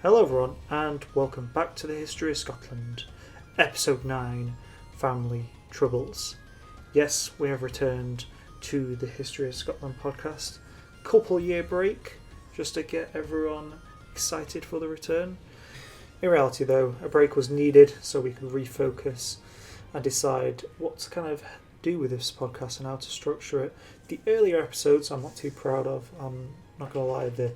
Hello everyone and welcome back to the History of Scotland, Episode 9, Family Troubles. Yes, we have returned to the History of Scotland podcast. Couple year break, just to get everyone excited for the return. In reality though, a break was needed so we could refocus and decide what to kind of do with this podcast and how to structure it. The earlier episodes I'm not too proud of, I'm not going to lie,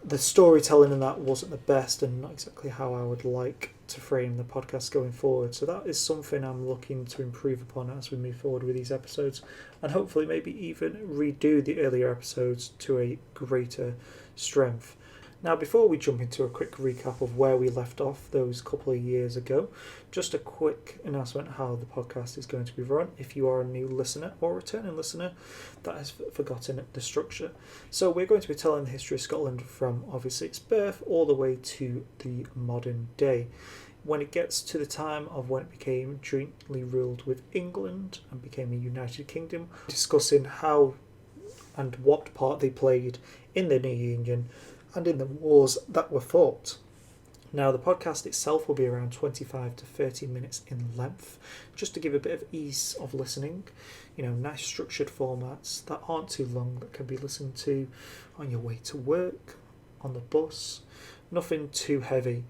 the storytelling in that wasn't the best and not exactly how I would like to frame the podcast going forward. So that is something I'm looking to improve upon as we move forward with these episodes, and hopefully maybe even redo the earlier episodes to a greater strength. Now, before we jump into a quick recap of where we left off those couple of years ago, just a quick announcement how the podcast is going to be run if you are a new listener or returning listener that has forgotten the structure. So we're going to be telling the history of Scotland from obviously its birth all the way to the modern day. When it gets to the time of when it became jointly ruled with England and became a united kingdom, discussing how and what part they played in the new union and in the wars that were fought. Now, the podcast itself will be around 25 to 30 minutes in length, just to give a bit of ease of listening. You know, nice structured formats that aren't too long, that can be listened to on your way to work, on the bus, nothing too heavy.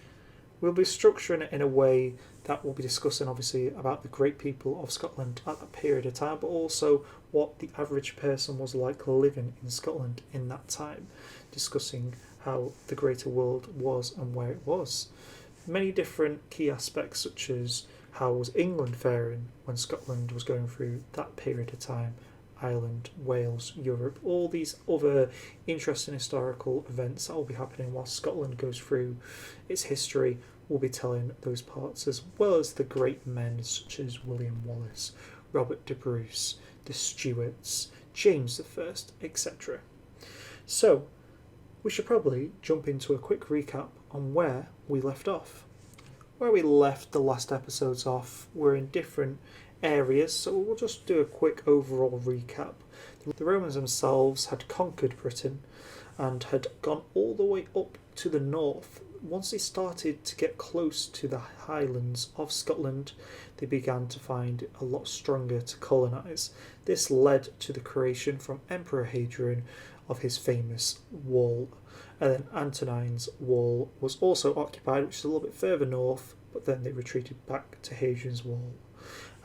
We'll be structuring it in a way that we'll be discussing obviously about the great people of Scotland at that period of time, but also what the average person was like living in Scotland in that time, discussing how the greater world was and where it was. Many different key aspects, such as how was England faring when Scotland was going through that period of time, Ireland, Wales, Europe, all these other interesting historical events that will be happening while Scotland goes through its history. We'll be telling those parts, as well as the great men such as William Wallace, Robert de Bruce, the Stuarts, James I, etc. So, we should probably jump into a quick recap on where we left off. Where we left the last episodes off, we're in different areas, so we'll just do a quick overall recap. The Romans themselves had conquered Britain and had gone all the way up to the north. Once they started to get close to the highlands of Scotland, they began to find it a lot stronger to colonise. This led to the creation from Emperor Hadrian of his famous wall. And then Antonine's wall was also occupied, which is a little bit further north, but then they retreated back to Hadrian's wall.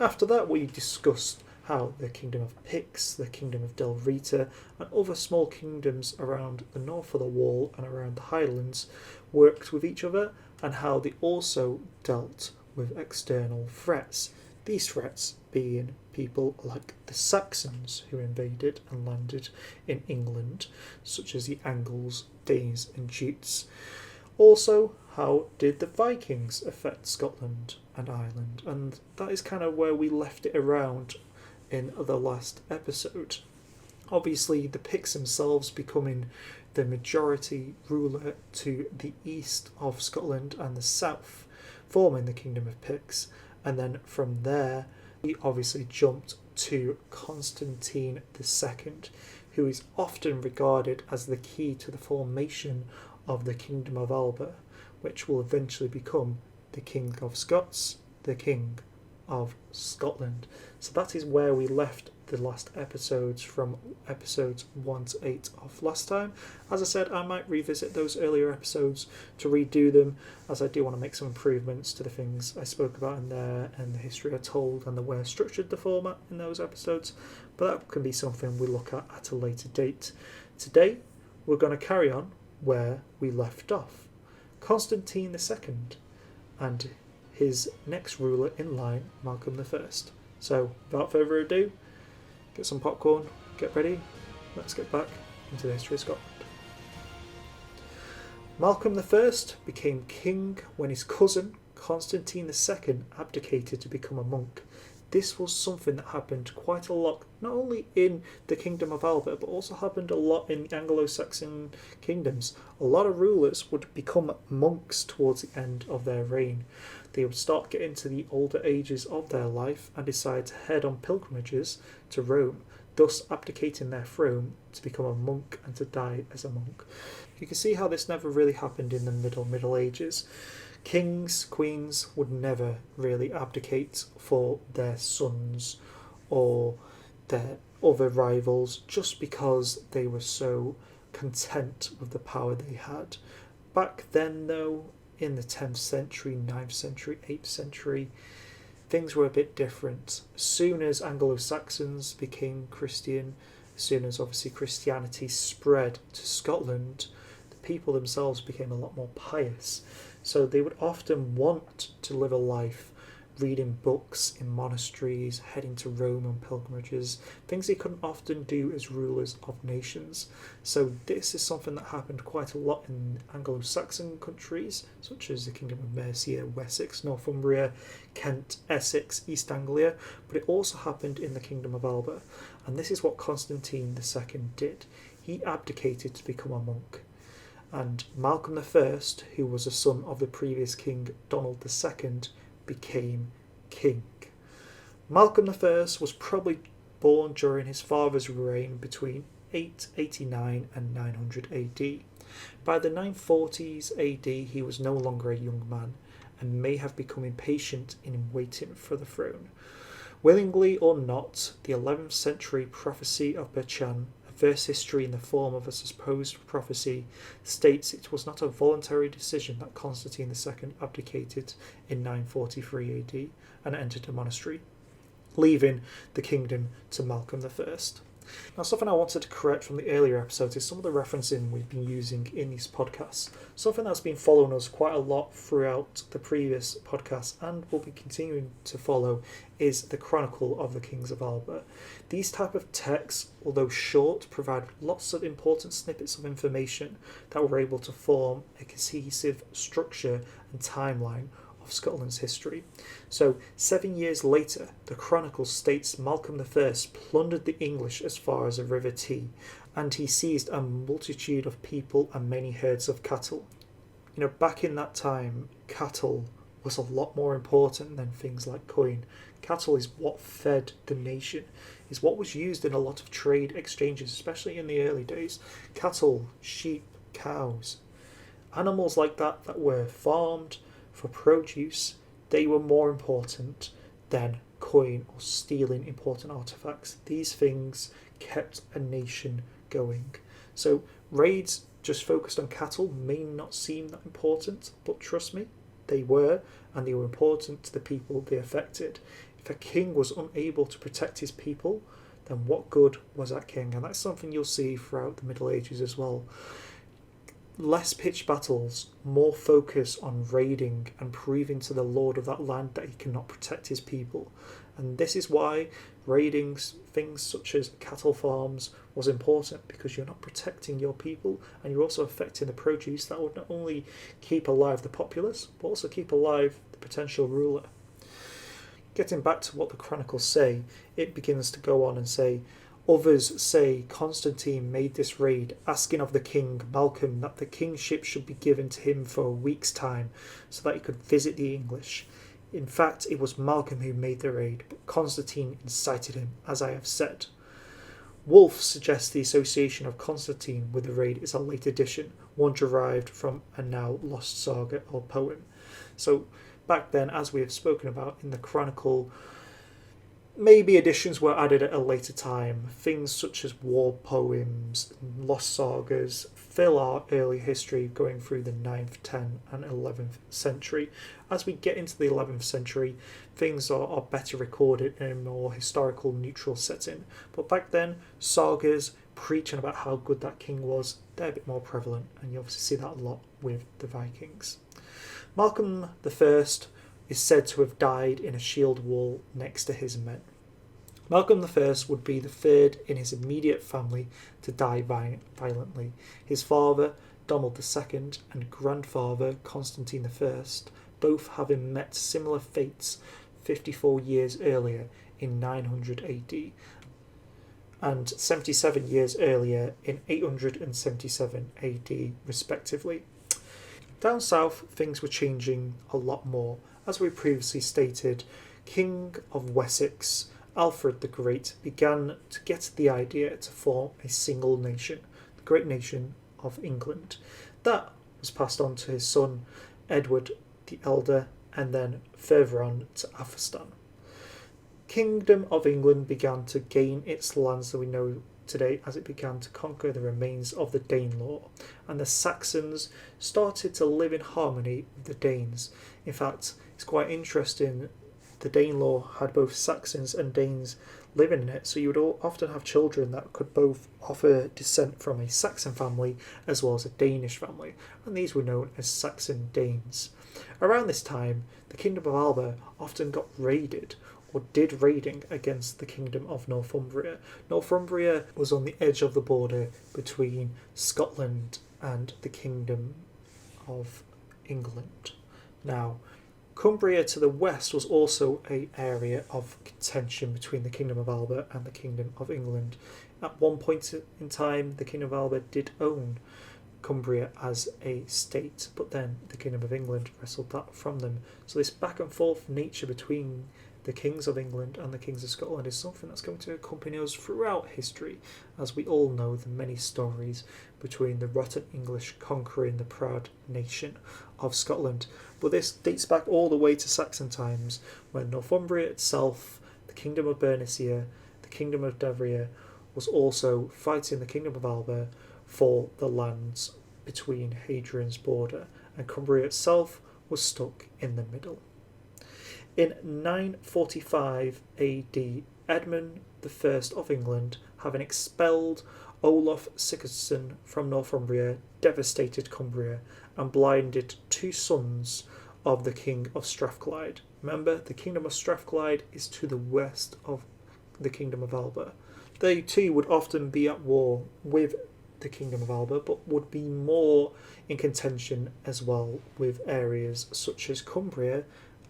After that, we discussed how the Kingdom of Pict, the Kingdom of Del Rita, and other small kingdoms around the north of the wall and around the highlands worked with each other, and how they also dealt with external threats. These threats being people like the Saxons who invaded and landed in England, such as the Angles, Danes and Jutes. Also, how did the Vikings affect Scotland and Ireland? And that is kind of where we left it around in the last episode. Obviously, the Picts themselves becoming the majority ruler to the east of Scotland and the south, forming the Kingdom of Picts. And then from there, we obviously jumped to Constantine II, who is often regarded as the key to the formation of the Kingdom of Alba, which will eventually become the King of Scots, the King of Scotland. So that is where we left the last episodes, from episodes 1 to 8 of last time. As I said, I might revisit those earlier episodes to redo them, as I do want to make some improvements to the things I spoke about in there and the history I told and the way I structured the format in those episodes, but that can be something we look at a later date. Today we're going to carry on where we left off. Constantine II and his next ruler in line, Malcolm I. So without further ado, get some popcorn, get ready, let's get back into the history of Scotland. Malcolm I became king when his cousin Constantine II abdicated to become a monk. This was something that happened quite a lot, not only in the Kingdom of Alba, but also happened a lot in the Anglo-Saxon kingdoms. A lot of rulers would become monks towards the end of their reign. They would start getting to the older ages of their life and decide to head on pilgrimages to Rome thus abdicating their throne to become a monk and to die as a monk. You can see how this never really happened in the Middle Ages. Kings, queens would never really abdicate for their sons or their other rivals just because they were so content with the power they had. Back then, though, in the 10th century, 9th century, 8th century, things were a bit different. As soon as Anglo-Saxons became Christian, as soon as obviously Christianity spread to Scotland, the people themselves became a lot more pious. So they would often want to live a life reading books in monasteries, heading to Rome on pilgrimages, things they couldn't often do as rulers of nations. So this is something that happened quite a lot in Anglo-Saxon countries, such as the Kingdom of Mercia, Wessex, Northumbria, Kent, Essex, East Anglia, but it also happened in the Kingdom of Alba. And this is what Constantine II did. He abdicated to become a monk. And Malcolm I, who was a son of the previous king Donald II, became king. Malcolm I was probably born during his father's reign between 889 and 900 AD. By the 940s AD, he was no longer a young man and may have become impatient in waiting for the throne. Willingly or not, the 11th century prophecy of Berchan, a verse history in the form of a supposed prophecy, states it was not a voluntary decision that Constantine II abdicated in 943 AD and entered a monastery, leaving the kingdom to Malcolm I. Now, something I wanted to correct from the earlier episodes is some of the referencing we've been using in these podcasts. Something that's been following us quite a lot throughout the previous podcasts and will be continuing to follow is the Chronicle of the Kings of Alba. These type of texts, although short, provide lots of important snippets of information that were able to form a cohesive structure and timeline of Scotland's history. So 7 years later, the Chronicle states Malcolm I plundered the English as far as the River Tay, and he seized a multitude of people and many herds of cattle. Back in that time, cattle was a lot more important than things like coin. Cattle is what fed the nation, is what was used in a lot of trade exchanges, especially in the early days. Cattle, sheep, cows, animals like that were farmed for produce, they were more important than coin or stealing important artifacts. These things kept a nation going. So raids just focused on cattle may not seem that important, but trust me, they were, and they were important to the people they affected. If a king was unable to protect his people, then what good was that king? And that's something you'll see throughout the Middle Ages as well. Less pitched battles, more focus on raiding and proving to the lord of that land that he cannot protect his people. And this is why raiding things such as cattle farms was important, because you're not protecting your people and you're also affecting the produce that would not only keep alive the populace but also keep alive the potential ruler. Getting back to what the chronicles say, it begins to go on and say, others say Constantine made this raid, asking of the king, Malcolm, that the kingship should be given to him for a week's time, so that he could visit the English. In fact, it was Malcolm who made the raid, but Constantine incited him, as I have said. Wolfe suggests the association of Constantine with the raid is a late addition, one derived from a now lost saga or poem. So back then, as we have spoken about in the Chronicle, maybe additions were added at a later time. Things such as war poems, lost sagas fill our early history going through the 9th, 10th and 11th century. As we get into the 11th century, things are better recorded in a more historical, neutral setting. But back then, sagas preaching about how good that king was, they're a bit more prevalent, and you obviously see that a lot with the Vikings. Malcolm I is said to have died in a shield wall next to his men. Malcolm I would be the third in his immediate family to die violently. His father, Donald II, and grandfather, Constantine I, both having met similar fates 54 years earlier in 900 AD and 77 years earlier in 877 AD, respectively. Down south, things were changing a lot more. As we previously stated, King of Wessex Alfred the Great began to get the idea to form a single nation, the great nation of England. That was passed on to his son Edward the Elder, and then further on to Athelstan. Kingdom of England began to gain its lands that we know today as it began to conquer the remains of the Danelaw, and the Saxons started to live in harmony with the Danes. In fact, it's quite interesting, the Danelaw had both Saxons and Danes living in it, so you would often have children that could both offer descent from a Saxon family as well as a Danish family, and these were known as Saxon Danes. Around this time, the Kingdom of Alba often got raided, or did raiding against the Kingdom of Northumbria. Northumbria was on the edge of the border between Scotland and the Kingdom of England. Now, Cumbria to the west was also an area of contention between the Kingdom of Alba and the Kingdom of England. At one point in time, the Kingdom of Alba did own Cumbria as a state, but then the Kingdom of England wrestled that from them. So this back and forth nature between the kings of England and the kings of Scotland is something that's going to accompany us throughout history, as we all know the many stories between the rotten English conquering the proud nation of Scotland. But this dates back all the way to Saxon times, when Northumbria itself, the Kingdom of Bernicia, the Kingdom of Davria, was also fighting the Kingdom of Alba for the lands between Hadrian's border, and Cumbria itself was stuck in the middle. In 945 AD, Edmund I of England, having expelled Olaf Sigurdsson from Northumbria, devastated Cumbria and blinded two sons of the King of Strathclyde. Remember, the Kingdom of Strathclyde is to the west of the Kingdom of Alba. They too would often be at war with the Kingdom of Alba, but would be more in contention as well with areas such as Cumbria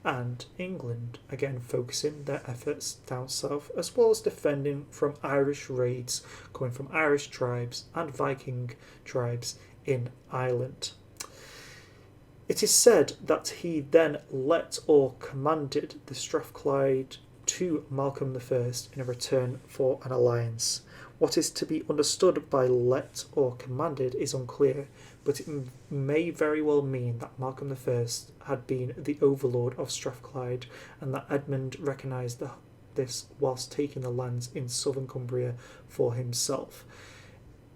and England, again focusing their efforts down south, as well as defending from Irish raids coming from Irish tribes and Viking tribes in Ireland. It is said that he then let or commanded the Strathclyde to Malcolm I in a return for an alliance. What is to be understood by let or commanded is unclear, but it may very well mean that Malcolm I had been the overlord of Strathclyde, and that Edmund recognised this whilst taking the lands in southern Cumbria for himself.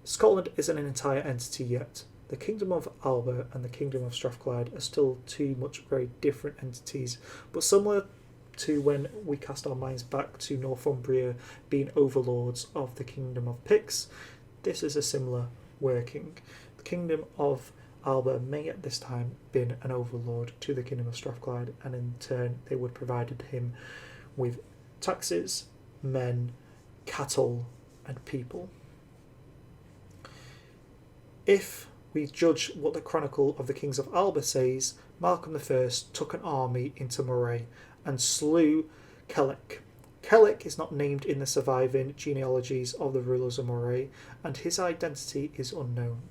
Scotland isn't an entire entity yet. The Kingdom of Alba and the Kingdom of Strathclyde are still two very different entities, but similar to when we cast our minds back to Northumbria being overlords of the Kingdom of Picts, this is a similar working. The Kingdom of Alba may at this time been an overlord to the Kingdom of Strathclyde, and in turn they would provided him with taxes, men, cattle and people. If we judge what the Chronicle of the Kings of Alba says, Malcolm I took an army into Moray and slew Kellic. Kellic is not named in the surviving genealogies of the rulers of Moray, and his identity is unknown.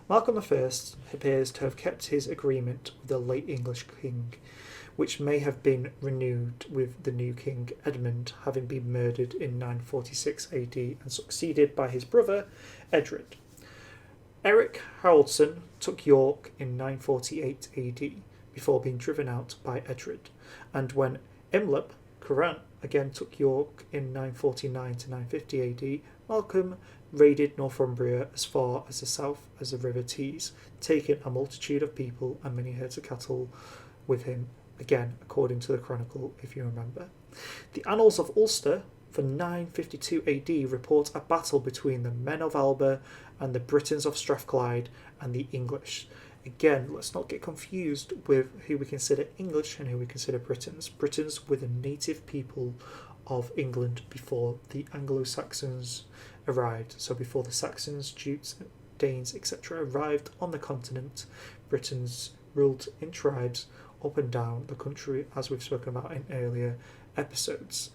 Malcolm I appears to have kept his agreement with the late English king, which may have been renewed with the new king Edmund having been murdered in 946 AD and succeeded by his brother Edred. Eric Haraldson took York in 948 AD before being driven out by Edred, and when Imlap Curan again took York in 949 to 950 AD, Malcolm raided Northumbria as far as the south as the River Tees, taking a multitude of people and many herds of cattle with him, again according to the Chronicle, if you remember. The Annals of Ulster for 952 AD report a battle between the men of Alba and the Britons of Strathclyde and the English. Again, let's not get confused with who we consider English and who we consider Britons. Britons were the native people of England before the Anglo-Saxons arrived. So before the Saxons, Jutes, Danes, etc. arrived on the continent, Britons ruled in tribes up and down the country, as we've spoken about in earlier episodes.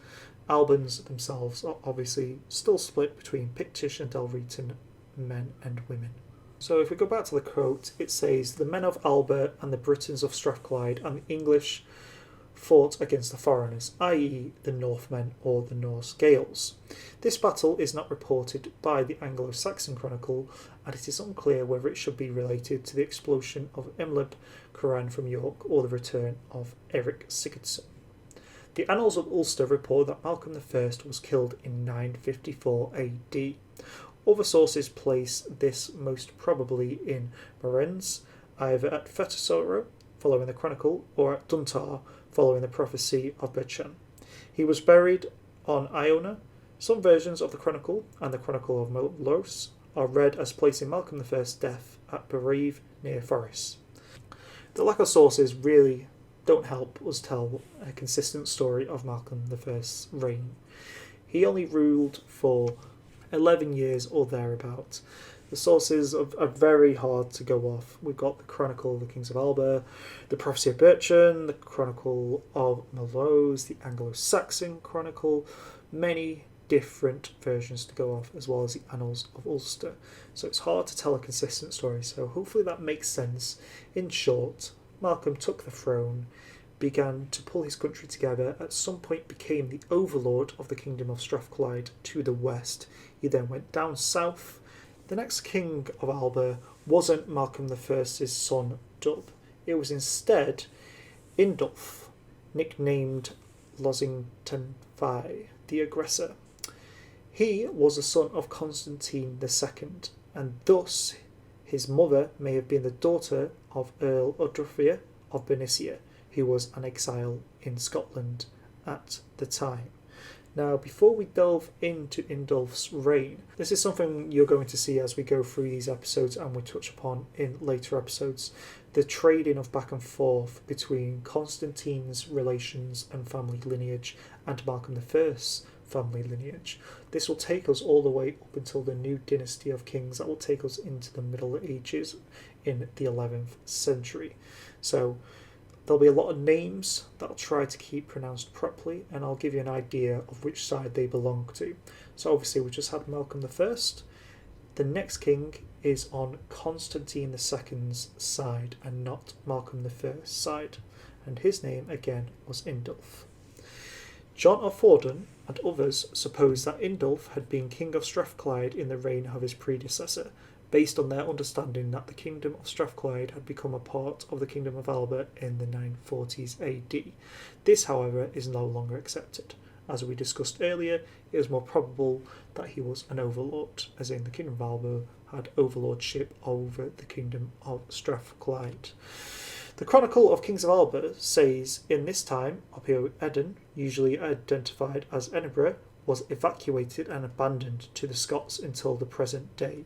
Albans themselves are obviously still split between Pictish and Dalritan men and women. So if we go back to the quote, it says, "The men of Alba and the Britons of Strathclyde and the English fought against the foreigners, i.e. the Northmen or the Norse Gaels. This battle is not reported by the Anglo-Saxon Chronicle, and it is unclear whether it should be related to the expulsion of Imlab Curan from York or the return of Eric Sigurdsson. The Annals of Ulster report that Malcolm I was killed in 954 AD. Other sources place this most probably in Marennes, either at Fetisoro, following the Chronicle, or at Duntar, following the prophecy of Berchan. He was buried on Iona. Some versions of the Chronicle and the Chronicle of Molos are read as placing Malcolm I's death at Bereve near Forres. The lack of sources really don't help us tell a consistent story of Malcolm I's reign. He only ruled for 11 years or thereabout. The sources are very hard to go off. We've got the Chronicle of the Kings of Alba, the Prophecy of Berchan, the Chronicle of Melrose, the Anglo-Saxon Chronicle, many different versions to go off, as well as the Annals of Ulster. So it's hard to tell a consistent story, so hopefully that makes sense. In short, Malcolm took the throne, began to pull his country together, at some point became the overlord of the Kingdom of Strathclyde to the west. He then went down south. The next king of Alba wasn't Malcolm I's son Dub. It was instead Indulf, nicknamed Losington Fai, the aggressor. He was the son of Constantine II, and thus his mother may have been the daughter of Earl Odrufia of Bernicia, who was an exile in Scotland at the time. Now, before we delve into Indulf's reign, this is something you're going to see as we go through these episodes and we touch upon in later episodes, the trading of back and forth between Constantine's relations and family lineage and Malcolm I's family lineage. This will take us all the way up until the new dynasty of kings that will take us into the Middle Ages in the 11th century. So there'll be a lot of names that I'll try to keep pronounced properly, and I'll give you an idea of which side they belong to. So obviously we just had Malcolm I. The next king is on Constantine II's side and not Malcolm I's side, and his name again was Indulf. John of Fordun and others suppose that Indulf had been king of Strathclyde in the reign of his predecessor, based on their understanding that the Kingdom of Strathclyde had become a part of the Kingdom of Alba in the 940s AD. This, however, is no longer accepted. As we discussed earlier, it is more probable that he was an overlord, as in the Kingdom of Alba had overlordship over the Kingdom of Strathclyde. The Chronicle of Kings of Alba says, in this time, Opio Eden, usually identified as Edinburgh, was evacuated and abandoned to the Scots until the present day.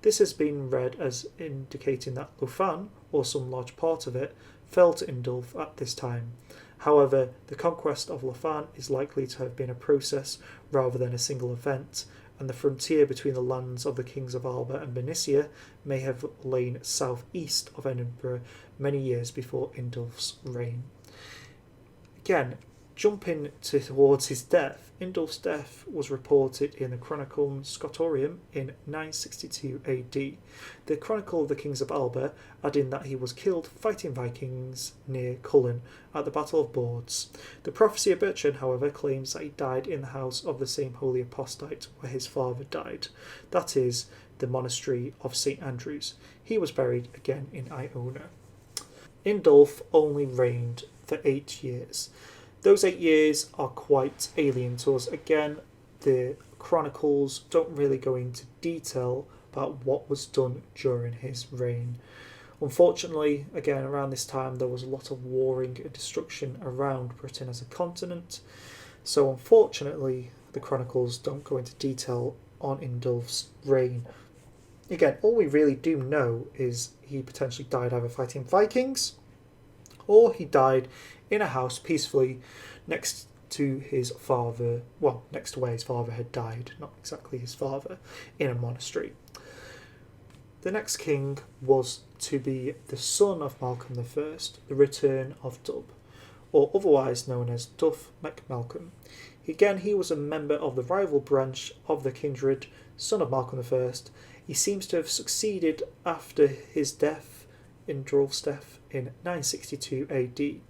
This has been read as indicating that Lufan, or some large part of it, fell to Indulf at this time. However, the conquest of Lufan is likely to have been a process rather than a single event, and the frontier between the lands of the Kings of Alba and Bernicia may have lain southeast of Edinburgh many years before Indulf's reign. Again, jumping towards his death, Indulf's death was reported in the Chronicon Scotorium in 962 AD. The Chronicle of the Kings of Alba, adding that he was killed fighting Vikings near Cullen at the Battle of Boards. The Prophecy of Berchan, however, claims that he died in the house of the same holy apostate where his father died, that is, the monastery of St. Andrews. He was buried again in Iona. Indulf only reigned for 8 years. Those 8 years are quite alien to us. Again, the chronicles don't really go into detail about what was done during his reign. Unfortunately, again, around this time there was a lot of warring and destruction around Britain as a continent. So unfortunately, the chronicles don't go into detail on Indulf's reign. Again, all we really do know is he potentially died either fighting Vikings, or he died in a house peacefully next to his father, well, next to where his father had died, not exactly his father, in a monastery. The next king was to be the son of Malcolm I, the return of Dub, or otherwise known as Duff MacMalcolm. Again, he was a member of the rival branch of the kindred, son of Malcolm I. He seems to have succeeded after his death, Indulf's death, in 962 AD.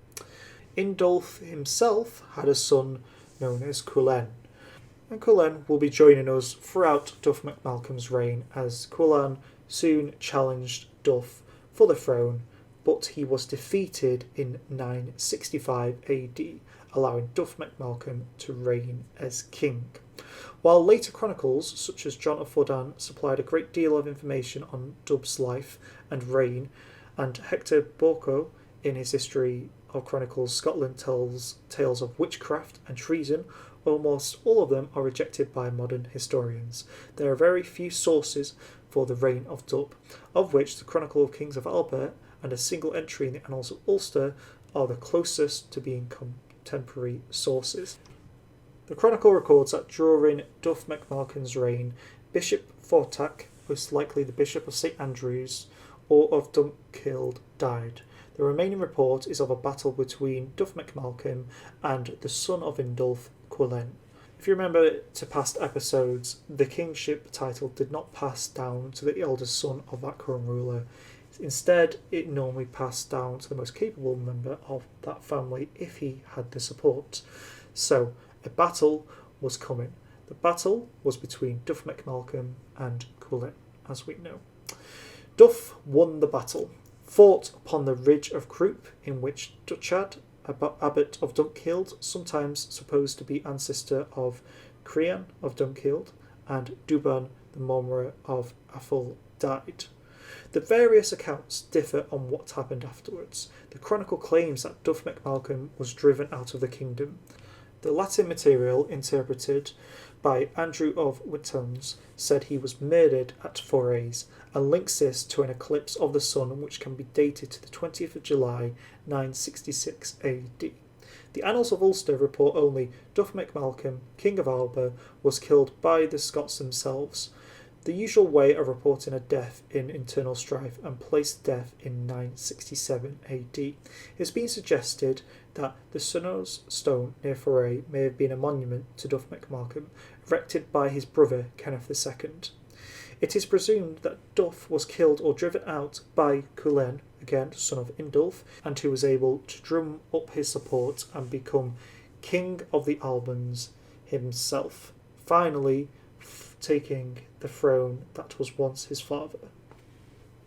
Indulf himself had a son known as Culen. And Culen will be joining us throughout Duff MacMalcolm's reign, as Culen soon challenged Duff for the throne, but he was defeated in 965 AD, allowing Duff MacMalcolm to reign as king. While later chronicles, such as John of Foddan, supplied a great deal of information on Duff's life and reign, and Hector Borco, in his History of Chronicles Scotland, tells tales of witchcraft and treason, almost all of them are rejected by modern historians. There are very few sources for the reign of Duff, of which the Chronicle of Kings of Alba and a single entry in the Annals of Ulster are the closest to being contemporary sources. The Chronicle records that during Duff MacMalcolm's reign, Bishop Fortac, most likely the Bishop of St Andrews or of Dunkeld, died. The remaining report is of a battle between Duff MacMalcolm and the son of Indulf, Culen. If you remember to past episodes, the kingship title did not pass down to the eldest son of that current ruler. Instead, it normally passed down to the most capable member of that family if he had the support. So, a battle was coming. The battle was between Duff MacMalcolm and Culen, as we know. Duff won the battle, fought upon the ridge of Croup, in which Duchad, abbot of Dunkeld, sometimes supposed to be ancestor of Crean of Dunkeld, and Duban, the murmurer of Athol, died. The various accounts differ on what happened afterwards. The chronicle claims that Duff MacMalcolm was driven out of the kingdom. The Latin material interpreted by Andrew of Whittones said he was murdered at Forres, and links this to an eclipse of the sun which can be dated to the 20th of July 966 AD. The Annals of Ulster report only Duff MacMalcolm, King of Alba, was killed by the Scots themselves, the usual way of reporting a death in internal strife, and placed death in 967 AD. It has been suggested that the Sunnos stone near Forres may have been a monument to Duff MacMalcolm, erected by his brother Kenneth II. It is presumed that Duff was killed or driven out by Culen, again son of Indulf, and who was able to drum up his support and become King of the Albans himself, finally taking the throne that was once his father.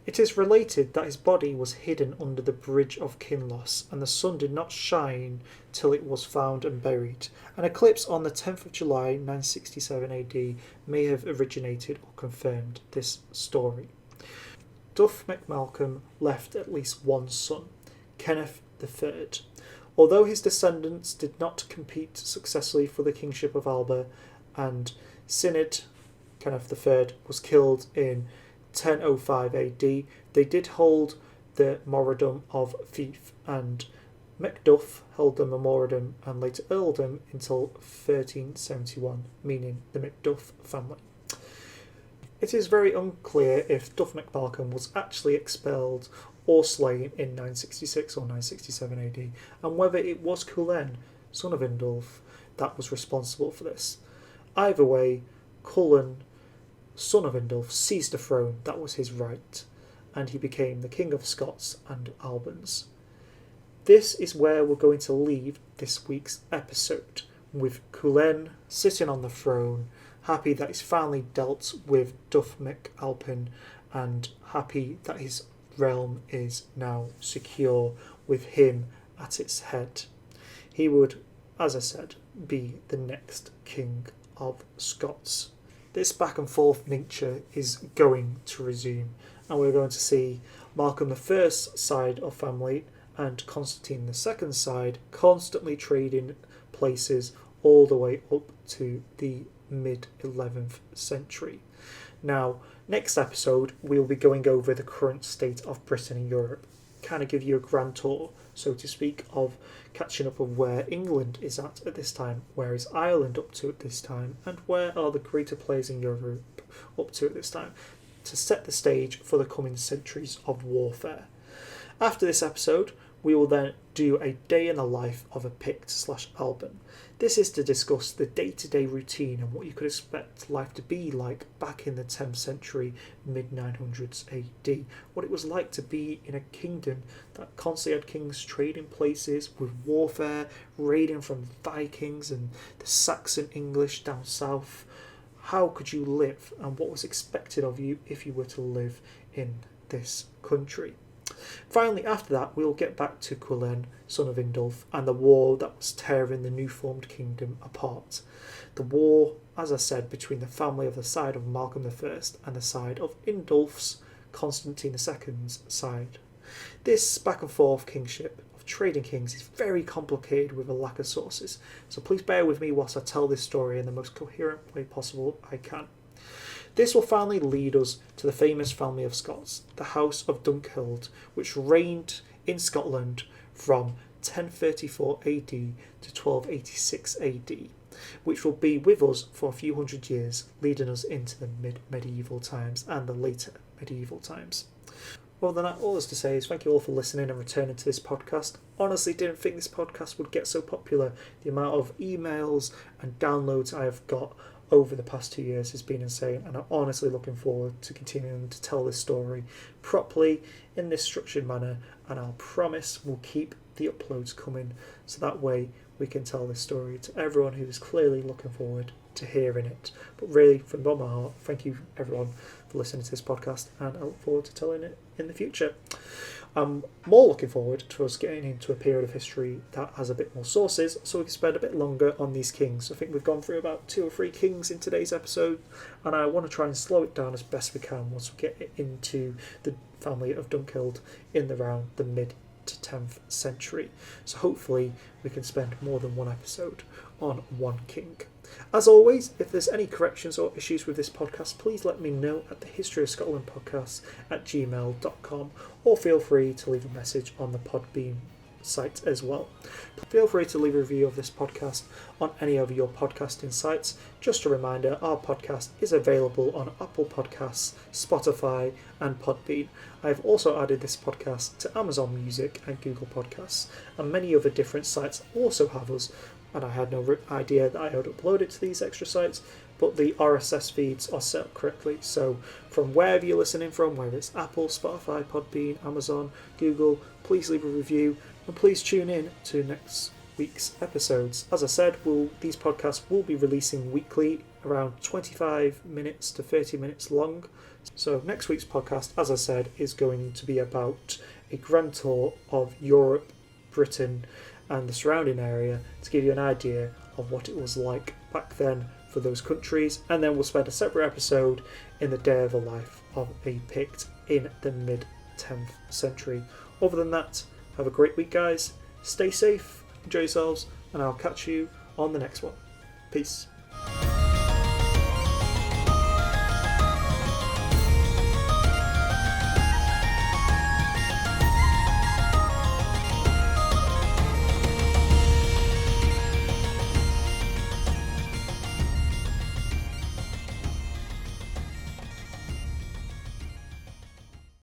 It is related that his body was hidden under the bridge of Kinloss, and the sun did not shine till it was found and buried. An eclipse on the 10th of July 967 AD may have originated or confirmed this story. Duff MacMalcolm left at least one son, Kenneth III. Although his descendants did not compete successfully for the kingship of Alba, and Synod Kenneth III was killed in 1005 AD, they did hold the Moradom of Fief, and Macduff held the Moradom and later earldom until 1371, meaning the Macduff family. It is very unclear if Duff MacMalcolm was actually expelled or slain in 966 or 967 AD, and whether it was Culen, son of Indulf, that was responsible for this. Either way, Culen, son of Indulf, seized the throne that was his right, and he became the King of Scots and Albans. This is where we're going to leave this week's episode, with Culen sitting on the throne, happy that he's finally dealt with Duff MacAlpin, and happy that his realm is now secure with him at its head. He would, as I said, be the next King of Scots. This back and forth nature is going to resume, and we're going to see Malcolm I's side of family and Constantine II's side constantly trading places all the way up to the mid-11th century. Now, next episode we'll be going over the current state of Britain and Europe, kind of give you a grand tour, so to speak, of catching up of where England is at this time, where is Ireland up to at this time, and where are the greater players in Europe up to at this time, to set the stage for the coming centuries of warfare. After this episode, we will then do a day in the life of a Pict/Alban. This is to discuss the day-to-day routine and what you could expect life to be like back in the 10th century, mid-900s AD. What it was like to be in a kingdom that constantly had kings trading places with warfare, raiding from Vikings and the Saxon English down south. How could you live, and what was expected of you if you were to live in this country? Finally, after that, we'll get back to Culen, son of Indulf, and the war that was tearing the new formed kingdom apart. The war, as I said, between the family of the side of Malcolm I and the side of Indulf's Constantine II's side. This back and forth kingship of trading kings is very complicated with a lack of sources, so please bear with me whilst I tell this story in the most coherent way possible I can. This will finally lead us to the famous family of Scots, the House of Dunkeld, which reigned in Scotland from 1034 AD to 1286 AD, which will be with us for a few hundred years, leading us into the mid-medieval times and the later medieval times. Well, then, all there's to say is thank you all for listening and returning to this podcast. Honestly, didn't think this podcast would get so popular. The amount of emails and downloads I have got over the past 2 years has been insane, and I'm honestly looking forward to continuing to tell this story properly in this structured manner, and I'll promise we'll keep the uploads coming so that way we can tell this story to everyone who is clearly looking forward to hearing it. But really, from the bottom of my heart, thank you everyone for listening to this podcast, and I look forward to telling it in the future. I'm more looking forward to us getting into a period of history that has a bit more sources, so we can spend a bit longer on these kings. I think we've gone through about 2 or 3 kings in today's episode, and I want to try and slow it down as best we can once we get into the family of Dunkeld in around the mid to 10th century. So hopefully we can spend more than one episode on one king. As always, if there's any corrections or issues with this podcast, please let me know at the History of Scotland podcast at gmail.com, or feel free to leave a message on the PodBean site as well. Feel free to leave a review of this podcast on any of your podcasting sites. Just a reminder, our podcast is available on Apple Podcasts, Spotify and PodBean. I've also added this podcast to Amazon Music and Google Podcasts, and many other different sites also have us, and I had no idea that I would upload it to these extra sites, but the RSS feeds are set up correctly. So from wherever you're listening from, whether it's Apple, Spotify, PodBean, Amazon, Google, please leave a review, and please tune in to next week's episodes. As I said, these podcasts will be releasing weekly, around 25 minutes to 30 minutes long. So next week's podcast, as I said, is going to be about a grand tour of Europe, Britain and the surrounding area, to give you an idea of what it was like back then for those countries, and then we'll spend a separate episode in the day of the life of a Pict in the mid-10th century. Other than that, have a great week guys, stay safe, enjoy yourselves, and I'll catch you on the next one. Peace.